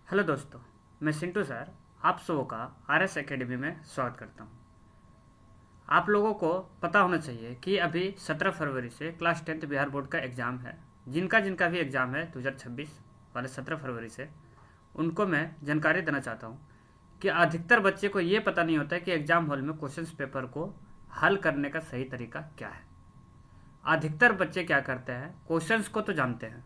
Hello दोस्तों, मैं Sintu sir आप सबों का आरएस एकेडमी में स्वागत करता हूं। आप लोगों को पता होना चाहिए कि अभी 17 फरवरी से क्लास 10th बिहार बोर्ड का एग्ज़ाम है। जिनका जिनका भी एग्ज़ाम है 2026 वाले 17 फरवरी से, उनको मैं जानकारी देना चाहता हूं कि अधिकतर बच्चे को ये पता नहीं होता है कि एग्ज़ाम हॉल में क्वेश्चन पेपर को हल करने का सही तरीका क्या है। अधिकतर बच्चे क्या करते हैं, क्वेश्चंस को तो जानते हैं,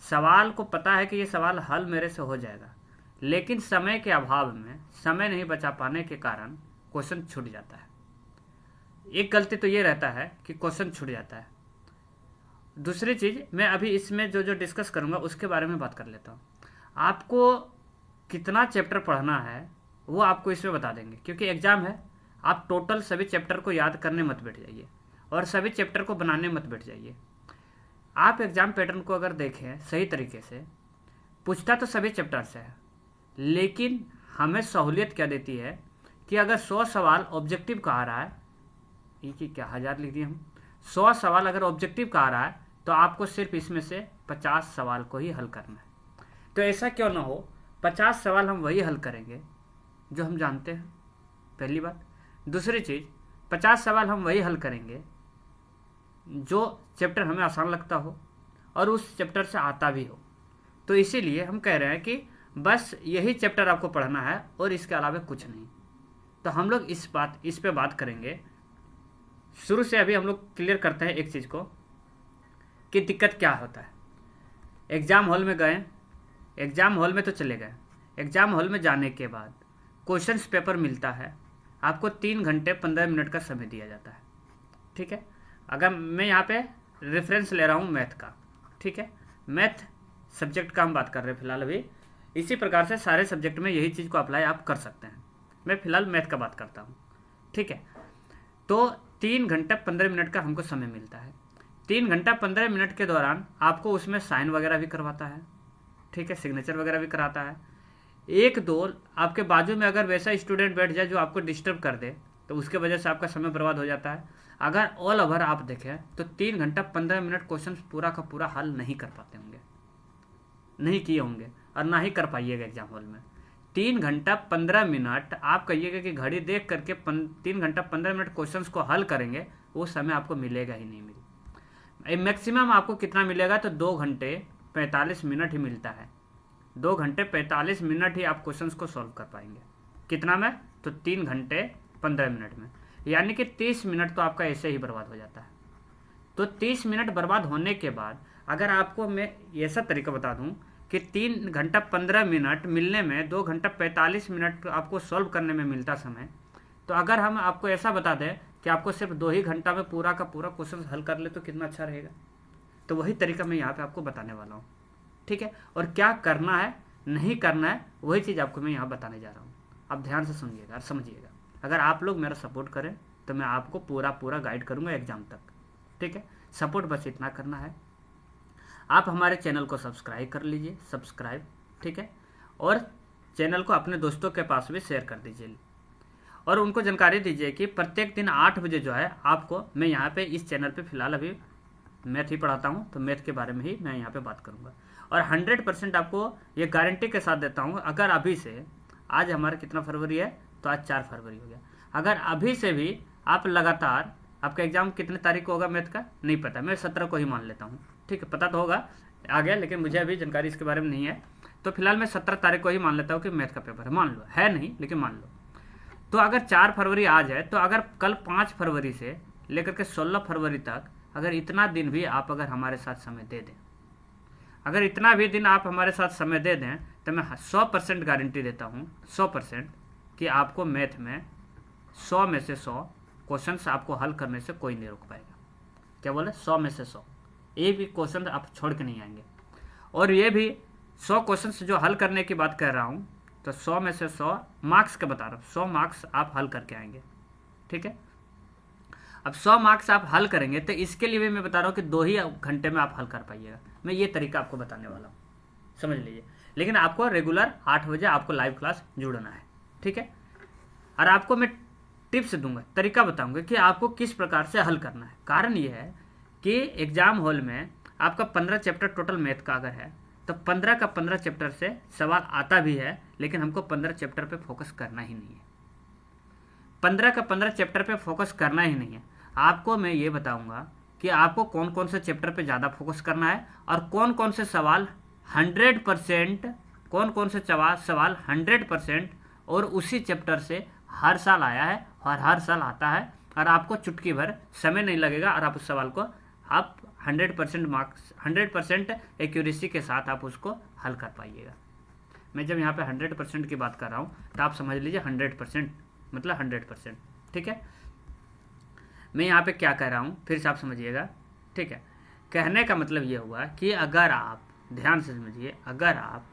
सवाल को पता है कि ये सवाल हल मेरे से हो जाएगा, लेकिन समय के अभाव में समय नहीं बचा पाने के कारण क्वेश्चन छूट जाता है। एक गलती तो ये रहता है कि क्वेश्चन छूट जाता है। दूसरी चीज़, मैं अभी इसमें जो जो डिस्कस करूँगा उसके बारे में बात कर लेता हूँ। आपको कितना चैप्टर पढ़ना है वो आपको इसमें बता देंगे, क्योंकि एग्ज़ाम है। आप टोटल सभी चैप्टर को याद करने मत बैठ जाइए और सभी चैप्टर को बनाने मत बैठ जाइए। आप एग्ज़ाम पैटर्न को अगर देखें सही तरीके से, पूछता तो सभी चैप्टर से है, लेकिन हमें सहूलियत क्या देती है कि अगर 100 सवाल ऑब्जेक्टिव का आ रहा है, ये कि क्या 1000 लिख दिए हम, 100 सवाल अगर ऑब्जेक्टिव का आ रहा है तो आपको सिर्फ इसमें से 50 सवाल को ही हल करना है। तो ऐसा क्यों ना हो, 50 सवाल हम वही हल करेंगे जो हम जानते हैं, पहली बात। दूसरी चीज़, 50 सवाल हम वही हल करेंगे जो चैप्टर हमें आसान लगता हो और उस चैप्टर से आता भी हो। तो इसीलिए हम कह रहे हैं कि बस यही चैप्टर आपको पढ़ना है और इसके अलावा कुछ नहीं। तो हम लोग इस पे बात करेंगे। शुरू से अभी हम लोग क्लियर करते हैं एक चीज़ को कि दिक्कत क्या होता है। एग्ज़ाम हॉल में गए, एग्ज़ाम हॉल में तो चले गए, एग्ज़ाम हॉल में जाने के बाद क्वेश्चंस पेपर मिलता है, आपको 3 घंटे 15 मिनट का समय दिया जाता है। ठीक है, अगर मैं यहाँ पे रेफरेंस ले रहा हूँ मैथ का, ठीक है, मैथ सब्जेक्ट का हम बात कर रहे हैं फिलहाल अभी। इसी प्रकार से सारे सब्जेक्ट में यही चीज़ को अप्लाई आप कर सकते हैं। मैं फिलहाल मैथ का बात करता हूँ, ठीक है। तो 3 घंटा 15 मिनट का हमको समय मिलता है। 3 घंटा 15 मिनट के दौरान आपको उसमें साइन वगैरह भी करवाता है, ठीक है, सिग्नेचर वगैरह भी कराता है। एक दो आपके बाजू में अगर वैसा स्टूडेंट बैठ जाए जो आपको डिस्टर्ब कर दे, तो उसके वजह से आपका समय बर्बाद हो जाता है। अगर ऑल ओवर आप देखें तो 3 घंटा 15 मिनट क्वेश्चन पूरा का पूरा हल नहीं कर पाते होंगे, नहीं किए होंगे और ना ही कर पाइएगा एग्जाम हॉल में। 3 घंटा 15 मिनट आप कहिएगा कि घड़ी देख करके 3 घंटा 15 मिनट क्वेश्चंस को हल करेंगे, वो समय आपको मिलेगा ही नहीं। मिली मैक्सिमम आपको कितना मिलेगा, तो 2 घंटे 45 मिनट ही मिलता है। 2 घंटे 45 मिनट ही आप क्वेश्चंस को सॉल्व कर पाएंगे। कितना में, तो 3 घंटे 15 मिनट में, यानी कि 30 मिनट तो आपका ऐसे ही बर्बाद हो जाता है। तो 30 मिनट बर्बाद होने के बाद अगर आपको मैं ऐसा तरीका बता दूं कि 3 घंटा 15 मिनट मिलने में 2 घंटा 45 मिनट आपको सॉल्व करने में मिलता समय, तो अगर हम आपको ऐसा बता दें कि आपको सिर्फ 2 ही घंटा में पूरा का पूरा क्वेश्चन हल कर ले तो कितना अच्छा रहेगा। तो वही तरीका मैं यहाँ पे आपको बताने वाला हूँ, ठीक है। और क्या करना है नहीं करना है वही चीज़ आपको मैं यहाँ बताने जा रहा हूँ। आप ध्यान से सुनिएगा और समझिएगा। अगर आप लोग मेरा सपोर्ट करें तो मैं आपको पूरा गाइड करूँगा एग्जाम तक, ठीक है। सपोर्ट बस इतना करना है, आप हमारे चैनल को सब्सक्राइब कर लीजिए, सब्सक्राइब, ठीक है, और चैनल को अपने दोस्तों के पास भी शेयर कर दीजिए और उनको जानकारी दीजिए कि प्रत्येक दिन 8 बजे जो है आपको मैं यहाँ पे इस चैनल पे फिलहाल अभी मैथ ही पढ़ाता हूँ, तो मैथ के बारे में ही मैं यहाँ पे बात करूँगा। और 100% आपको ये गारंटी के साथ देता हूँ, अगर अभी से, आज हमारा कितना फरवरी है, तो आज 4 फरवरी हो गया, अगर अभी से भी आप लगातार, आपका एग्जाम कितने तारीख को होगा मैथ का नहीं पता, मैं 17 को ही मान लेता हूँ, ठीक है, पता तो होगा आ गया, लेकिन मुझे अभी जानकारी इसके बारे में नहीं है, तो फिलहाल मैं 17 तारीख को ही मान लेता हूँ कि मैथ का पेपर है, मान लो, है नहीं लेकिन मान लो। तो अगर 4 फरवरी आज है, तो अगर कल 5 फरवरी से लेकर के 16 फरवरी तक अगर इतना दिन भी आप अगर हमारे साथ समय दे दें, अगर इतना भी दिन आप हमारे साथ समय दे दें, तो मैं 100% गारंटी देता हूँ, 100% कि आपको मैथ में 100 में से 100 क्वेश्चंस आपको हल करने से कोई नहीं रोक पाएगा। क्या बोले, 100 में से 100 एक भी क्वेश्चन आप छोड़ के नहीं आएंगे। और ये भी 100 क्वेश्चंस जो हल करने की बात कर रहा हूँ, तो 100 में से 100 मार्क्स का बता रहा हूँ, 100 मार्क्स आप हल करके आएंगे, ठीक है। अब 100 मार्क्स आप हल करेंगे तो इसके लिए भी मैं बता रहा हूँ कि 2 ही घंटे में आप हल कर पाइएगा। मैं ये तरीका आपको बताने वाला हूँ, समझ लीजिए। लेकिन आपको रेगुलर 8 बजे आपको लाइव क्लास जुड़ना है, ठीक है। और आपको मैं टिप्स दूंगा, तरीका बताऊंगा कि आपको किस प्रकार से हल करना है। कारण ये है कि एग्जाम हॉल में आपका 15 चैप्टर टोटल मैथ का अगर है, तो तो 15 का 15 चैप्टर से सवाल आता भी है, लेकिन हमको 15 चैप्टर पे फोकस करना ही नहीं है। 15 का 15 चैप्टर पे फोकस करना ही नहीं है। आपको मैं ये बताऊंगा कि आपको कौन कौन से चैप्टर पे ज़्यादा फोकस करना है और कौन कौन से सवाल 100%, कौन कौन से सवाल 100% और उसी चैप्टर से हर साल आया है और हर साल आता है, और आपको चुटकी भर समय नहीं लगेगा और आप उस सवाल को आप 100% मार्क्स 100% एक्यूरेसी के साथ आप उसको हल कर पाइएगा। मैं जब यहाँ पे 100% की बात कर रहा हूँ तो आप समझ लीजिए 100% मतलब 100%, ठीक है। मैं यहाँ पे क्या कह रहा हूँ फिर से आप समझिएगा, ठीक है। कहने का मतलब ये हुआ कि अगर आप ध्यान से समझिए, अगर आप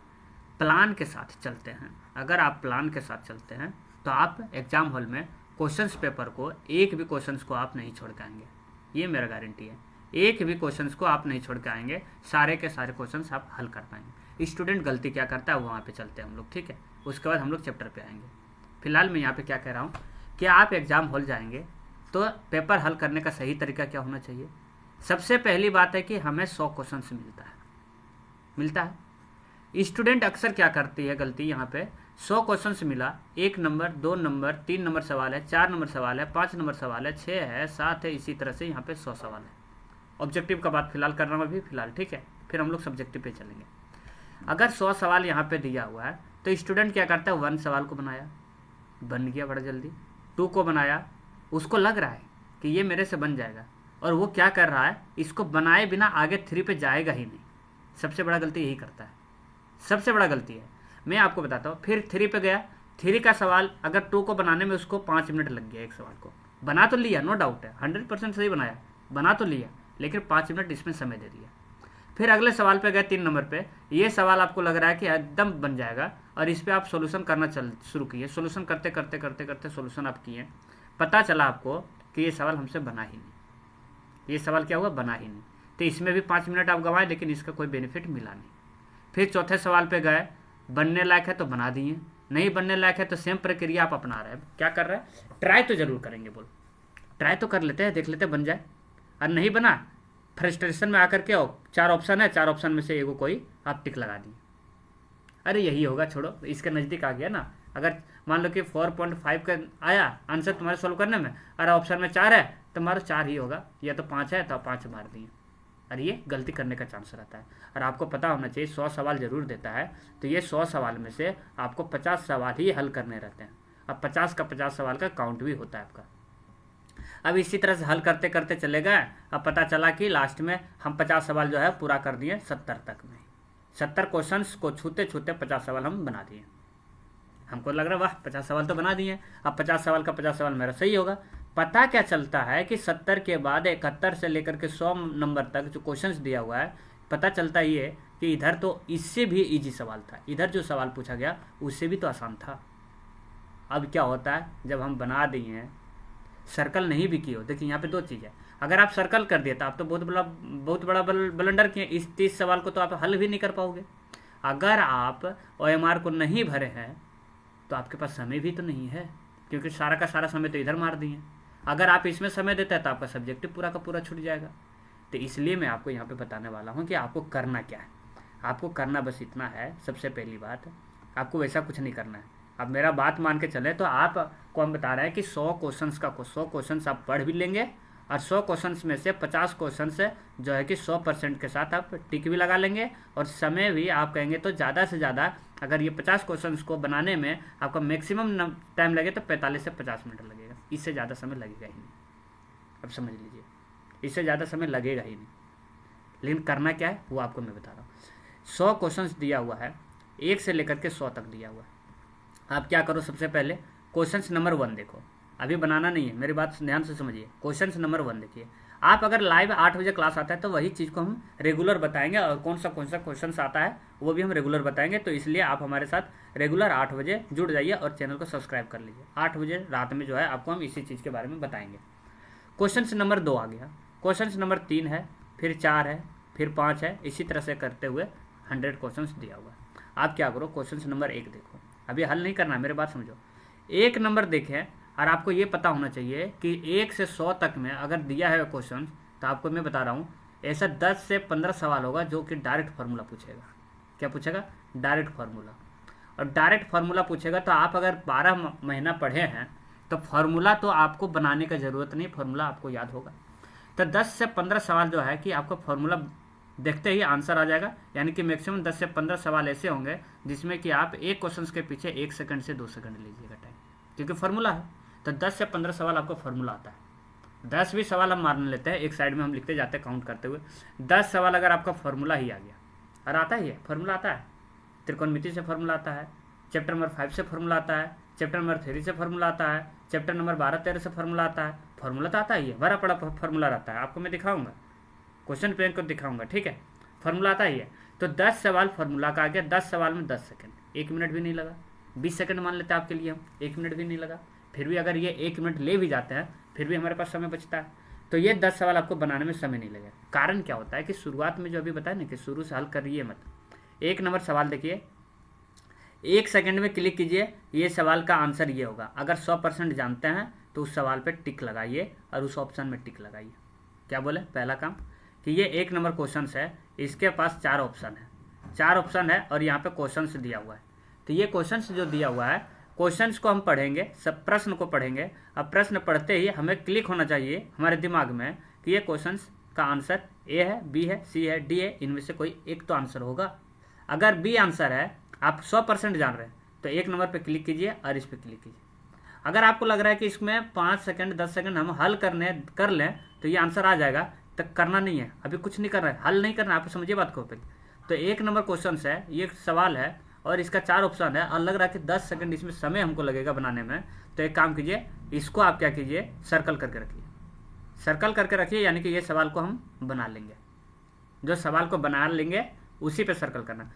प्लान के साथ चलते हैं, अगर आप प्लान के साथ चलते हैं तो आप एग्जाम हॉल में क्वेश्चंस पेपर को, एक भी क्वेश्चंस को आप नहीं छोड़ के आएंगे, ये मेरा गारंटी है। एक भी क्वेश्चंस को आप नहीं छोड़ के आएंगे, सारे के सारे क्वेश्चंस आप हल कर पाएंगे। स्टूडेंट गलती क्या करता है वहाँ पे चलते हैं हम लोग, ठीक है। उसके बाद हम लोग चैप्टर पे आएंगे। फिलहाल मैं यहाँ पे क्या कह रहा हूँ कि आप एग्जाम हॉल जाएंगे तो पेपर हल करने का सही तरीका क्या होना चाहिए। सबसे पहली बात है कि हमें 100 क्वेश्चन मिलता है। स्टूडेंट अक्सर क्या करती है गलती, यहाँ पे 100 क्वेश्चन मिला, 1 नंबर 2 नंबर 3 नंबर सवाल है, 4 नंबर सवाल है, 5 नंबर सवाल है, 6 है, 7 है, इसी तरह से यहाँ पे 100 सवाल है। ऑब्जेक्टिव का बात फिलहाल कर रहा हूँ अभी फिलहाल, ठीक है। फिर हम लोग सब्जेक्टिव पे चलेंगे। अगर 100 सवाल यहाँ पे दिया हुआ है तो स्टूडेंट क्या करता है, 1 सवाल को बनाया, बन गया बड़ा जल्दी। 2 को बनाया, उसको लग रहा है कि ये मेरे से बन जाएगा, और वो क्या कर रहा है, इसको बनाए बिना आगे 3 पे जाएगा ही नहीं। सबसे बड़ा गलती यही करता है, सबसे बड़ा गलती है। मैं आपको बताता हूँ। फिर 3 पे गया, 3 का सवाल अगर 2 को बनाने में उसको 5 मिनट लग गया, एक सवाल को बना तो लिया, नो डाउट है, 100% सही बनाया, बना तो लिया, लेकिन 5 मिनट इसमें समय दे दिया। फिर अगले सवाल पे गए 3 नंबर पे, ये सवाल आपको लग रहा है कि एकदम बन जाएगा, और इस पर आप सोल्यूशन करना शुरू किए। सोल्यूशन करते करते करते करते सोल्यूशन आप किए, पता चला आपको कि ये सवाल हमसे बना ही नहीं, ये सवाल क्या हुआ, बना ही नहीं। तो इसमें भी 5 मिनट आप गंवाए, लेकिन इसका कोई बेनिफिट मिला नहीं। फिर चौथे सवाल पे गए, बनने लायक है तो बना दिए, नहीं बनने लायक है तो सेम प्रक्रिया आप अपना रहे हैं। क्या कर रहे हैं, ट्राई तो जरूर करेंगे, बोल ट्राई तो कर लेते हैं, देख लेते हैं बन जाए, और नहीं बना फ्रस्ट्रेशन में आकर के 4 ऑप्शन है, 4 ऑप्शन में से एगो कोई आप टिक लगा दिए, अरे यही होगा, छोड़ो, इसके नज़दीक आ गया ना। अगर मान लो कि 4.5 का आया आंसर तुम्हारे सॉल्व करने में, और ऑप्शन में 4 है तो तुम्हारा 4 ही होगा, या तो 5 है तो 5 मार दिए, और ये गलती करने का चांस रहता है। और आपको पता होना चाहिए 100 सवाल जरूर देता है, तो ये 100 सवाल में से आपको 50 सवाल ही हल करने रहते हैं, अब 50 का 50 सवाल का काउंट भी होता है आपका। अब इसी तरह से हल करते करते चले गए, अब पता चला कि लास्ट में हम 50 सवाल जो है पूरा कर दिए 70 तक में, 70 क्वेश्चन को छूते छूते 50 सवाल हम बना दिए। हमको लग रहा है वाह 50 सवाल तो बना दिए, अब 50 सवाल का 50 सवाल मेरा सही होगा। पता क्या चलता है कि 70 के बाद 71 से लेकर के 100 नंबर तक जो क्वेश्चंस दिया हुआ है, पता चलता ये कि इधर तो इससे भी इजी सवाल था, इधर जो सवाल पूछा गया उससे भी तो आसान था। अब क्या होता है, जब हम बना दिए हैं, सर्कल नहीं भी किए हो, देखिए यहाँ पे 2 चीज़ है। अगर आप सर्कल कर दिए तो आप तो बहुत बड़ा ब्लंडर किए, इस 30 सवाल को तो आप हल भी नहीं कर पाओगे। अगर आप OMR को नहीं भरे हैं तो आपके पास समय भी तो नहीं है, क्योंकि सारा का सारा समय तो इधर मार दिए। अगर आप इसमें समय देते हैं तो आपका सब्जेक्टिव पूरा का पूरा छूट जाएगा। तो इसलिए मैं आपको यहाँ पे बताने वाला हूँ कि आपको करना क्या है। आपको करना बस इतना है, सबसे पहली बात, आपको वैसा कुछ नहीं करना है। अब मेरा बात मान के चले तो आपको हम बता रहे हैं कि 100 क्वेश्चंस आप पढ़ भी लेंगे, और 100 क्वेश्चंस में से 50 क्वेश्चंस जो है कि 100% के साथ आप टिक भी लगा लेंगे, और समय भी आप कहेंगे तो ज़्यादा से ज़्यादा, अगर ये 50 क्वेश्चंस को बनाने में आपका मैक्सिमम टाइम लगे तो 45 से 50 मिनट लगेगा, इससे ज़्यादा समय लगेगा ही नहीं। अब समझ लीजिए, इससे ज़्यादा समय लगेगा ही नहीं। लेकिन करना क्या है वो आपको मैं बता रहा हूँ। 100 क्वेश्चंस दिया हुआ है, 1 से लेकर के 100 तक दिया हुआ है। आप क्या करो, सबसे पहले क्वेश्चंस नंबर 1 देखो, अभी बनाना नहीं है, मेरी बात ध्यान से समझिए। क्वेश्चंस नंबर 1 देखिए। आप अगर लाइव 8 बजे क्लास आता है तो वही चीज़ को हम रेगुलर बताएंगे, और कौन सा क्वेश्चंस आता है वो भी हम रेगुलर बताएंगे। तो इसलिए आप हमारे साथ रेगुलर 8 बजे जुड़ जाइए और चैनल को सब्सक्राइब कर लीजिए। 8 बजे रात में जो है आपको हम इसी चीज़ के बारे में बताएंगे। क्वेश्चंस नंबर 2 आ गया, क्वेश्चंस नंबर 3 है, फिर 4 है, फिर 5 है, इसी तरह से करते हुए 100 क्वेश्चंस दिया हुआ है। आप क्या करो, क्वेश्चंस नंबर 1 देखो, अभी हल नहीं करना है, मेरे बात समझो। 1 नंबर देखें, और आपको ये पता होना चाहिए कि 1 से 100 तक में अगर दिया है क्वेश्चन, तो आपको मैं बता रहा हूँ ऐसा 10 से 15 सवाल होगा जो कि डायरेक्ट फार्मूला पूछेगा। क्या पूछेगा? Direct formula. और डायरेक्ट फार्मूला पूछेगा तो आप अगर 12 महीना पढ़े हैं तो फार्मूला तो आपको बनाने का ज़रूरत नहीं, फार्मूला आपको याद होगा। तो 10 से 15 सवाल जो है कि आपको फार्मूला देखते ही आंसर आ जाएगा, यानी कि मैक्सिमम 10 से 15 सवाल ऐसे होंगे जिसमें कि आप एक क्वेश्चन के पीछे 1 सेकंड से 2 सेकंड लीजिएगा टाइम, क्योंकि फार्मूला है। तो 10 से 15 सवाल आपको फार्मूला आता है। 10 भी सवाल हम मान लेते हैं, एक साइड में हम लिखते जाते हैं काउंट करते हुए। 10 सवाल अगर आपका फार्मूला ही आ गया, और आता ही है, फार्मूला आता है, त्रिकोणमिति से फार्मूला आता है, चैप्टर नंबर 5 से फार्मूला आता है, चैप्टर नंबर 3 से फार्मूला आता है, चैप्टर नंबर 12-13 से फार्मूला आता है। फार्मूला तो आता ही है, भरा पड़ा फार्मूला रहता है, आपको मैं दिखाऊंगा, क्वेश्चन पेन को दिखाऊंगा, ठीक है। फार्मूला आता ही है। तो 10 सवाल फार्मूला का आ गया, 10 सवाल में 10 सेकंड, 1 मिनट भी नहीं लगा। 20 सेकंड मान लेते हैं आपके लिए हम, 1 मिनट भी नहीं लगा। फिर भी अगर ये 1 मिनट ले भी जाते हैं फिर भी हमारे पास समय बचता है। तो ये 10 सवाल आपको बनाने में समय नहीं लगेगा। कारण क्या होता है कि शुरुआत में जो अभी बताया ना कि शुरू से हल करिए मत। 1 नंबर सवाल देखिए, 1 सेकंड में क्लिक कीजिए, ये सवाल का आंसर ये होगा। अगर 100% जानते हैं तो उस सवाल पे टिक लगाइए और उस ऑप्शन में टिक लगाइए। क्या बोले? पहला काम कि ये 1 नंबर क्वेश्चन है, इसके पास 4 ऑप्शन है, 4 ऑप्शन है और यहाँ पे क्वेश्चन दिया हुआ है। तो ये क्वेश्चन जो दिया हुआ है, क्वेश्चंस को हम पढ़ेंगे, सब प्रश्न को पढ़ेंगे। अब प्रश्न पढ़ते ही हमें क्लिक होना चाहिए हमारे दिमाग में कि ये क्वेश्चंस का आंसर ए है, बी है, सी है, डी है, इनमें से कोई एक तो आंसर होगा। अगर बी आंसर है, आप 100% जान रहे हैं, तो 1 नंबर पे क्लिक कीजिए और इस पे क्लिक कीजिए। अगर आपको लग रहा है कि इसमें 5 सेकंड 10 सेकंड हम हल कर लें तो ये आंसर आ जाएगा, तो करना नहीं है, अभी कुछ नहीं कर रहा है, हल नहीं करना है, आप समझिए बात को। तो 1 नंबर क्वेश्चन है, ये सवाल है और इसका 4 ऑप्शन है और लग रहा है कि 10 सेकंड इसमें समय हमको लगेगा बनाने में। तो एक काम कीजिए, इसको आप क्या कीजिए, सर्कल करके रखिए, सर्कल करके रखिए, यानी कि ये सवाल को हम बना लेंगे। जो सवाल को बना लेंगे उसी पे सर्कल करना।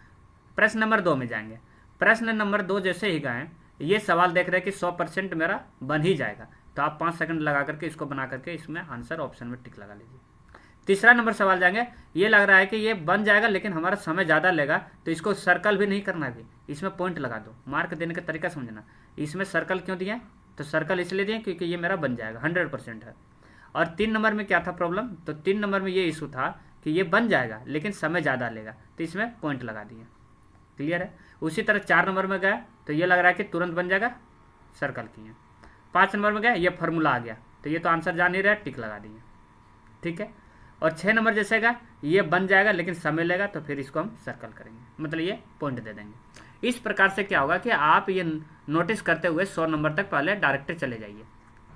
प्रश्न नंबर 2 में जाएंगे। प्रश्न नंबर 2 जैसे ही गए, ये सवाल देख रहे हैं कि 100% मेरा बन ही जाएगा, तो आप 5 सेकंड लगा करके इसको बना करके इसमें आंसर ऑप्शन में टिक लगा लीजिए। तीसरा नंबर सवाल जाएंगे, ये लग रहा है कि ये बन जाएगा लेकिन हमारा समय ज़्यादा लेगा, तो इसको सर्कल भी नहीं करना है, इसमें पॉइंट लगा दो। मार्क देने का तरीका समझना, इसमें सर्कल क्यों दिया? तो सर्कल इसलिए दिए क्योंकि ये मेरा बन जाएगा, 100% है। और 3 नंबर में क्या था प्रॉब्लम? तो 3 नंबर में ये इशू था कि ये बन जाएगा लेकिन समय ज़्यादा लेगा, तो इसमें पॉइंट लगा दिए। क्लियर है? उसी तरह 4 नंबर में गया तो ये लग रहा है कि तुरंत बन जाएगा, सर्कल किए। 5 नंबर में गया, ये फार्मूला आ गया, तो ये तो आंसर जा नहीं रहा, टिक लगा दिए, ठीक है। और 6 नंबर जैसे का ये बन जाएगा लेकिन समय लेगा, तो फिर इसको हम सर्कल करेंगे, मतलब ये पॉइंट दे देंगे। इस प्रकार से क्या होगा कि आप ये नोटिस करते हुए 100 नंबर तक पहले डायरेक्ट चले जाइए।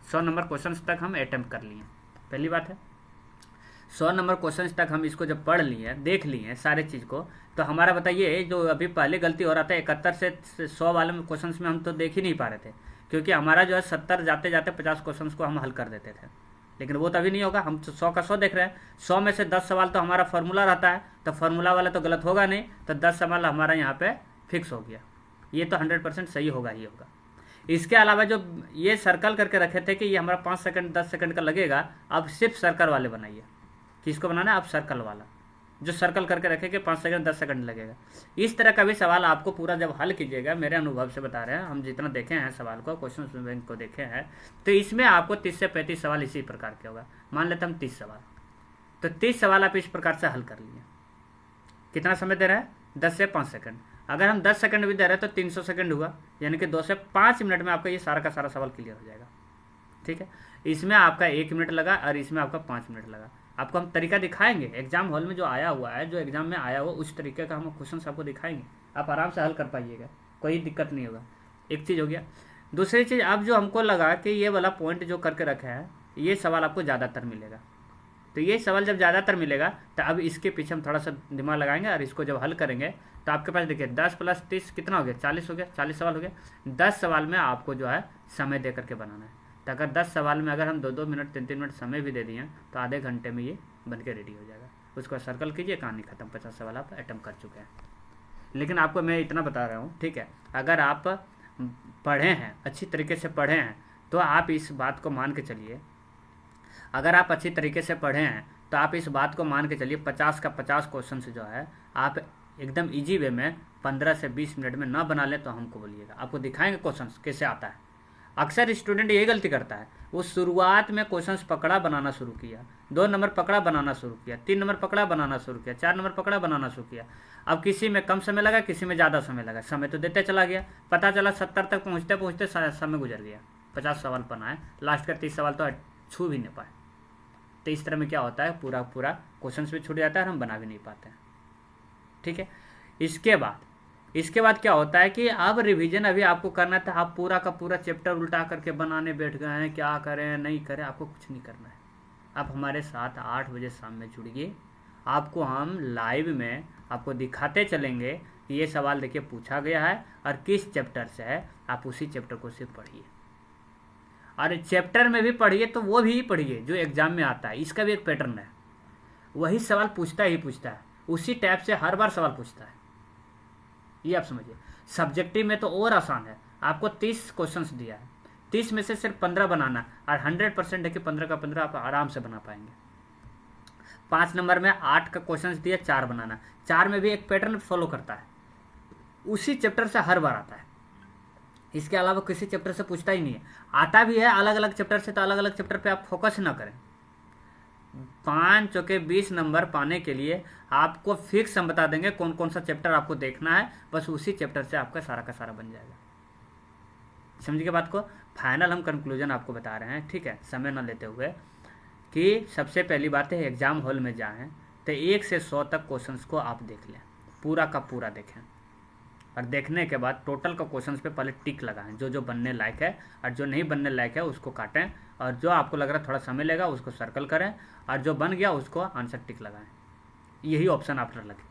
100 नंबर क्वेश्चन तक हम अटेम्प्ट कर लिए, पहली बात है। 100 नंबर क्वेश्चन तक हम इसको जब पढ़ लिए, देख लिए सारे चीज़ को, तो हमारा बताइए जो अभी पहले गलती हो रहा था 71 से 100 वाले में क्वेश्चन में हम तो देख ही नहीं पा रहे थे, क्योंकि हमारा जो है 70 जाते जाते 50 क्वेश्चन को हम हल कर देते थे। लेकिन वो तभी नहीं होगा, हम 100 का 100 देख रहे हैं, 100 में से 10 सवाल तो हमारा फार्मूला रहता है, तो फार्मूला वाला तो गलत होगा नहीं, तो 10 सवाल हमारा यहाँ पे फिक्स हो गया, ये तो 100% सही होगा ही होगा। इसके अलावा जो ये सर्कल करके रखे थे कि ये हमारा 5 सेकंड 10 सेकंड का लगेगा, अब सिर्फ सर्कल वाले बनाइए। किसको बनाना है? अब सर्कल वाला, जो सर्कल करके रखे कि 5 सेकंड 10 सेकंड लगेगा। इस तरह का भी सवाल आपको पूरा जब हल कीजिएगा, मेरे अनुभव से बता रहे हैं, हम जितना देखे हैं सवाल को, क्वेश्चन बैंक को देखे हैं, तो इसमें आपको 30 से 35 सवाल इसी प्रकार के होगा। मान लेते हम 30 सवाल, तो 30 सवाल आप इस प्रकार से हल कर लिए। कितना समय दे रहा है? 10 से 5 सेकंड। अगर हम 10 सेकंड भी दे रहे हैं तो 300 सेकंड हुआ, यानी कि 2 से 5 मिनट में आपका ये सारा का सारा सवाल क्लियर हो जाएगा, ठीक है। इसमें आपका 1 मिनट लगा और इसमें आपका 5 मिनट लगा। आपको हम तरीका दिखाएंगे, एग्जाम हॉल में जो आया हुआ है, जो एग्जाम में आया हुआ उस तरीके का हम क्वेश्चन आपको दिखाएंगे, आप आराम से हल कर पाइएगा, कोई दिक्कत नहीं होगा। एक चीज़ हो गया। दूसरी चीज़, अब जो हमको लगा कि ये वाला पॉइंट जो करके रखा है, ये सवाल आपको ज़्यादातर मिलेगा, तो ये सवाल जब ज़्यादातर मिलेगा तो अब इसके पीछे हम थोड़ा सा दिमाग लगाएंगे और इसको जब हल करेंगे तो आपके पास देखिए 10 + 30 कितना हो गया? 40 हो गया, 40 सवाल हो गया। 10 सवाल में आपको जो है समय दे करके बनाना है, तो अगर 10 सवाल में अगर हम 2-2 मिनट 3-3 मिनट समय भी दे दिए तो आधे घंटे में ये बन के रेडी हो जाएगा। उसको सर्कल कीजिए, कहानी खत्म, 50 सवाल आप अटेम्प्ट कर चुके हैं। लेकिन आपको मैं इतना बता रहा हूँ, ठीक है, अगर आप पढ़े हैं, अच्छी तरीके से पढ़े हैं, तो आप इस बात को मान के चलिए, अगर आप अच्छी तरीके से पढ़े हैं तो आप इस बात को मान के चलिए 50 का 50 क्वेश्चन जो है आप एकदम इजी वे में 15 से 20 मिनट में ना बना लें तो हमको बोलिएगा, आपको दिखाएंगे क्वेश्चन कैसे आता है। अक्सर स्टूडेंट यही गलती करता है, वो शुरुआत में क्वेश्चंस पकड़ा बनाना शुरू किया, 2 नंबर पकड़ा बनाना शुरू किया, 3 नंबर पकड़ा बनाना शुरू किया, 4 नंबर पकड़ा बनाना शुरू किया। अब किसी में कम समय लगा, किसी में ज़्यादा समय लगा, समय तो देते चला गया, पता चला 70 तक पहुँचते पहुँचते समय गुजर गया, 50 सवाल बनाए, लास्ट का 30 सवाल तो छू भी नहीं पाए। तो इस तरह में क्या होता है, पूरा पूरा क्वेश्चन भी छूट जाता है और हम बना भी नहीं पाते हैं। ठीक है, इसके बाद क्या होता है कि अब रिवीजन अभी आपको करना था, आप पूरा का पूरा चैप्टर उल्टा करके बनाने बैठ गए हैं, क्या करें नहीं करें, आपको कुछ नहीं करना है। आप हमारे साथ 8 बजे शाम में जुड़िए, आपको हम लाइव में आपको दिखाते चलेंगे कि ये सवाल देखिए पूछा गया है और किस चैप्टर से है, आप उसी चैप्टर को सिर्फ पढ़िए। और चैप्टर में भी पढ़िए तो वो भी पढ़िए जो एग्जाम में आता है, इसका भी एक पैटर्न है, वही सवाल पूछता ही पूछता है, उसी टाइप से हर बार सवाल पूछता है, ये आप समझिए। सब्जेक्टिव में तो और आसान है, आपको 30 क्वेश्चंस दिया है, 30 में से सिर्फ 15 बनाना और 100% है कि 15 का 15 आप आराम से बना पाएंगे। 5 नंबर में 8 का क्वेश्चंस दिया, 4 बनाना, 4 में भी एक पैटर्न फॉलो करता है, उसी चैप्टर से हर बार आता है, इसके अलावा किसी चैप्टर से पूछता ही नहीं है। आता भी है अलग अलग चैप्टर से, तो अलग अलग चैप्टर पे आप फोकस ना करें। 5 चौके 20 नंबर पाने के लिए आपको फिक्स हम बता देंगे कौन कौन सा चैप्टर आपको देखना है, बस उसी चैप्टर से आपका सारा का सारा बन जाएगा। समझिए बात को, फाइनल हम कंक्लूजन आपको बता रहे हैं, ठीक है, समय न लेते हुए, कि सबसे पहली बात है एग्जाम हॉल में जाएं तो 1 से 100 तक क्वेश्चंस को आप देख लें, पूरा का पूरा देखें, और देखने के बाद टोटल का क्वेश्चंस पे पहले टिक लगाएं, जो जो बनने लायक है, और जो नहीं बनने लायक है उसको काटें, और जो आपको लग रहा है थोड़ा समय लेगा उसको सर्कल करें, और जो बन गया उसको आंसर टिक लगाएं। यही ऑप्शन आप लगे।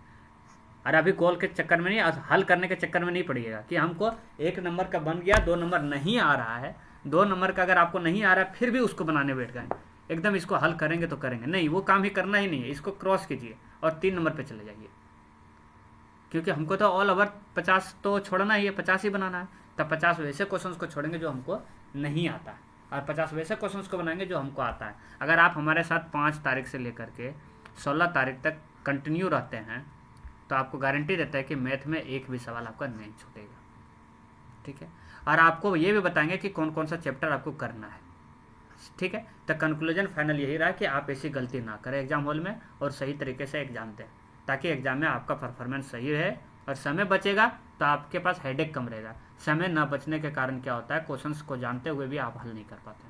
और अभी गोल के चक्कर में नहीं, हल करने के चक्कर में नहीं पड़िएगा कि हमको 1 नंबर का बन गया, 2 नंबर नहीं आ रहा है, 2 नंबर का अगर आपको नहीं आ रहा है फिर भी उसको बनाने बैठ गए, एकदम इसको हल करेंगे तो करेंगे, नहीं, वो काम ही करना ही नहीं है, इसको क्रॉस कीजिए और 3 नंबर पर चले जाइए, क्योंकि हमको तो ऑल ओवर 50 तो छोड़ना ही है, 50 ही बनाना है। तब 50 वैसे क्वेश्चंस को छोड़ेंगे जो हमको नहीं आता है, और 50 वैसे क्वेश्चंस को बनाएंगे जो हमको आता है। अगर आप हमारे साथ 5 तारीख से लेकर के 16 तारीख तक कंटिन्यू रहते हैं तो आपको गारंटी देता है कि मैथ में एक भी सवाल आपका नहीं छूटेगा, ठीक है। और आपको ये भी बताएंगे कि कौन कौन सा चैप्टर आपको करना है, ठीक है। तो कंक्लूजन फाइनल यही रहा कि आप ऐसी गलती ना करें एग्जाम हॉल में, और सही तरीके से एग्जाम दें, ताकि एग्जाम में आपका परफॉर्मेंस सही रहे, और समय बचेगा तो आपके पास हेडेक कम रहेगा। समय ना बचने के कारण क्या होता है, क्वेश्चंस को जानते हुए भी आप हल नहीं कर पाते,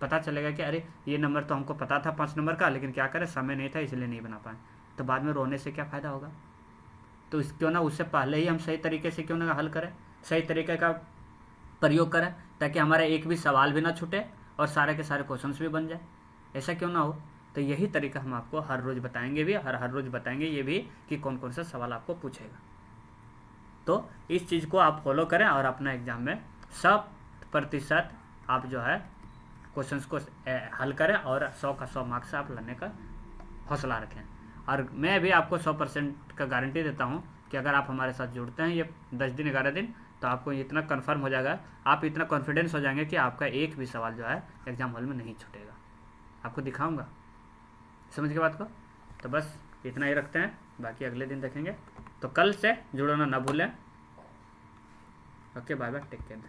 पता चलेगा कि अरे ये नंबर तो हमको पता था 5 नंबर का, लेकिन क्या करें समय नहीं था इसलिए नहीं बना पाए, तो बाद में रोने से क्या फ़ायदा होगा। तो क्यों ना उससे पहले ही हम सही तरीके से क्यों ना हल करें, सही तरीके का प्रयोग करें, ताकि हमारा एक भी सवाल भी ना छूटे और सारे के सारे क्वेश्चंस भी बन जाए, ऐसा क्यों ना हो। तो यही तरीका हम आपको हर रोज़ बताएंगे भी, हर रोज़ बताएंगे ये भी कि कौन कौन सा सवाल आपको पूछेगा। तो इस चीज़ को आप फॉलो करें और अपना एग्जाम में 100% आप जो है क्वेश्चंस को हल करें, और 100 का 100 मार्क्स आप लाने का हौसला रखें। और मैं भी आपको 100% का गारंटी देता हूँ कि अगर आप हमारे साथ जुड़ते हैं ये 10 दिन 11 दिन, तो आपको इतना कन्फर्म हो जाएगा, आप इतना कॉन्फिडेंस हो जाएंगे कि आपका एक भी सवाल जो है एग्जाम हॉल में नहीं छूटेगा। आपको दिखाऊंगा, समझ के बात को। तो बस इतना ही रखते हैं, बाकी अगले दिन देखेंगे। तो कल से जुड़ना ना भूलें। Okay, bye bye, take care.